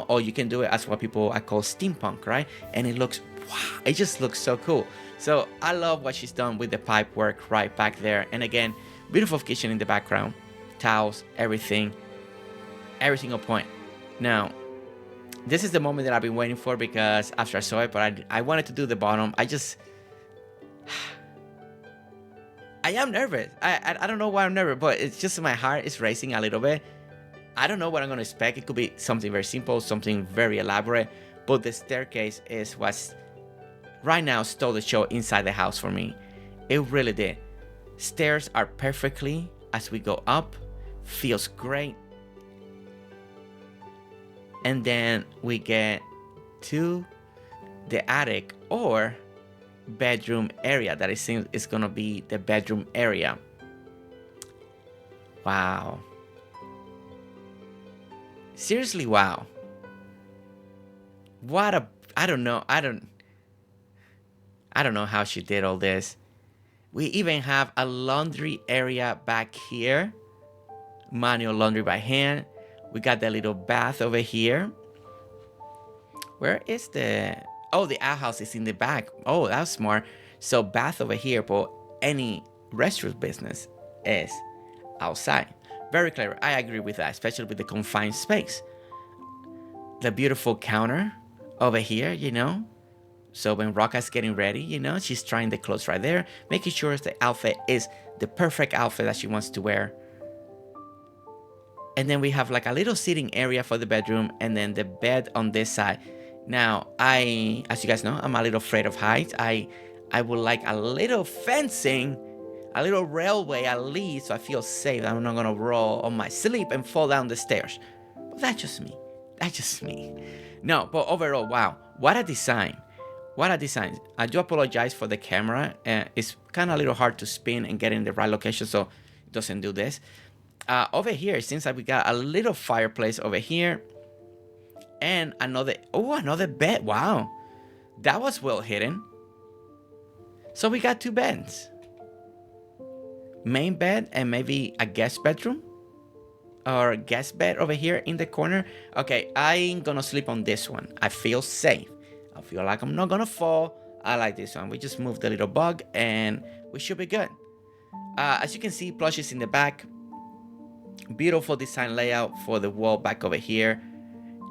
Speaker 1: or you can do it as what people I call steampunk, right? And it looks, wow, it just looks so cool. So I love what she's done with the pipe work right back there. And again, beautiful kitchen in the background, towels, everything on point. Now, this is the moment that I've been waiting for, because after I saw it, but I wanted to do the bottom. I am nervous. I don't know why I'm nervous, but it's just my heart is racing a little bit. I don't know what I'm going to expect. It could be something very simple, something very elaborate, but the staircase is what's right now stole the show inside the house for me. It really did. Stairs are perfectly as we go up. Feels great. And then we get to the attic or bedroom area that it seems is gonna be the bedroom area. Wow. Seriously, wow. I don't know how she did all this. We even have a laundry area back here. manual laundry by hand. We got the little bath over here. Where is the... Oh, the outhouse is in the back. Oh, that's smart. So bath over here, but any restroom business is outside. Very clever. I agree with that, especially with the confined space. The beautiful counter over here, you know. So when Rocka's getting ready, you know, she's trying the clothes right there, making sure the outfit is the perfect outfit that she wants to wear. And then we have like a little sitting area for the bedroom, and then the bed on this side. Now, as you guys know, I'm a little afraid of heights. I would like a little fencing, a little railway at least, so I feel safe. I'm not gonna roll on my sleep and fall down the stairs. But that's just me. That's just me. No, but overall, wow, what a design. What a design. I do apologize for the camera. It's kind of a little hard to spin and get in the right location, so it doesn't do this. Over here, it seems like we got a little fireplace over here. And another bed. Wow. That was well hidden. So we got two beds. Main bed and maybe a guest bedroom. Or guest bed over here in the corner. Okay, I'm gonna sleep on this one. I feel safe. I feel like I'm not gonna fall. I like this one. We just moved the little bug and we should be good. As you can see, plushies in the back. Beautiful design layout for the wall back over here.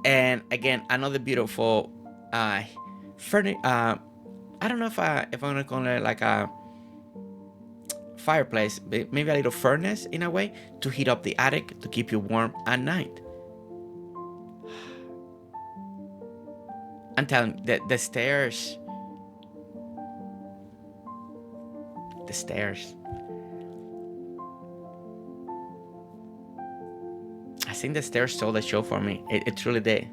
Speaker 1: And again, another beautiful furniture. I don't know if I'm gonna call it like a fireplace, maybe a little furnace in a way to heat up the attic to keep you warm at night. I'm telling you, the stairs. The stairs. I think the stairs stole the show for me. It truly did.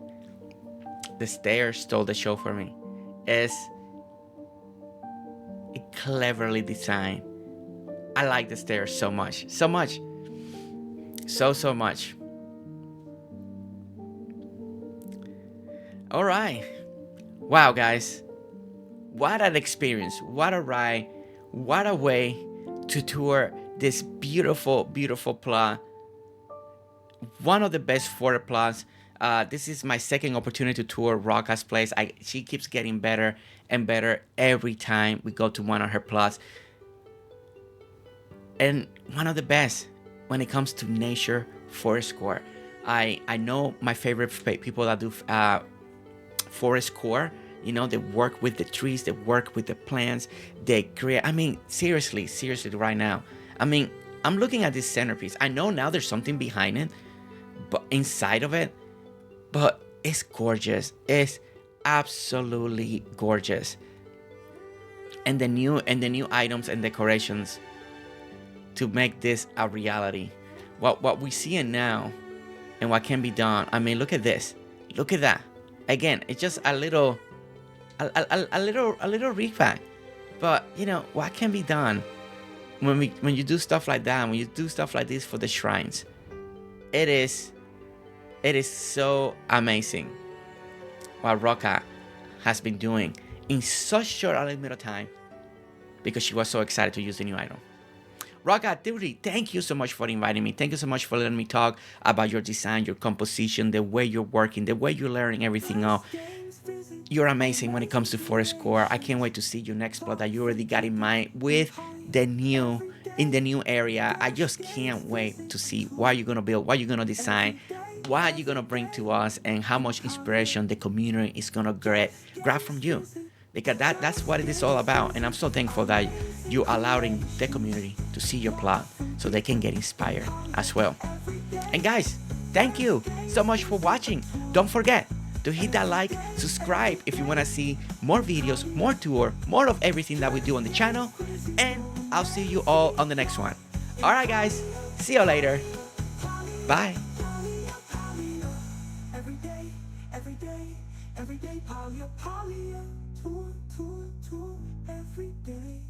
Speaker 1: The stairs stole the show for me. It's cleverly designed. I like the stairs so much. So much. So much. Alright. Wow, guys. What an experience. What a ride. What a way to tour this beautiful, beautiful plot. One of the best Florida plots. This is my second opportunity to tour Rocka's place. She keeps getting better and better every time we go to one of her plots. And one of the best when it comes to nature forest core. I know my favorite people that do forest core. You know, they work with the trees, they work with the plants, they create. I mean, seriously, right now. I mean, I'm looking at this centerpiece. I know now there's something behind it, but inside of it, but it's gorgeous. It's absolutely gorgeous. And the new items and decorations to make this a reality. What we see in now and what can be done. I mean, look at this. Look at that. Again, it's just a little repack. But you know what can be done when you do stuff like that, when you do stuff like this for the shrines. It is so amazing what Rocka has been doing in such short a little bit of time because she was so excited to use the new item. Rocka, really, thank you so much for inviting me. Thank you so much for letting me talk about your design, your composition, the way you're working, the way you're learning everything out. You're amazing when it comes to forest core. I can't wait to see your next plot that you already got in mind with the new area. I just can't wait to see what you're gonna build, what you're gonna design, what you're gonna bring to us, and how much inspiration the community is gonna grab from you. Because that's what it is all about. And I'm so thankful that you allowing the community to see your plot so they can get inspired as well. And guys, thank you so much for watching. Don't forget to hit that like, subscribe if you want to see more videos, more tour, more of everything that we do on the channel. And I'll see you all on the next one. Alright guys, see you later. Bye.
Speaker 2: Every day, Palia, tour, every day.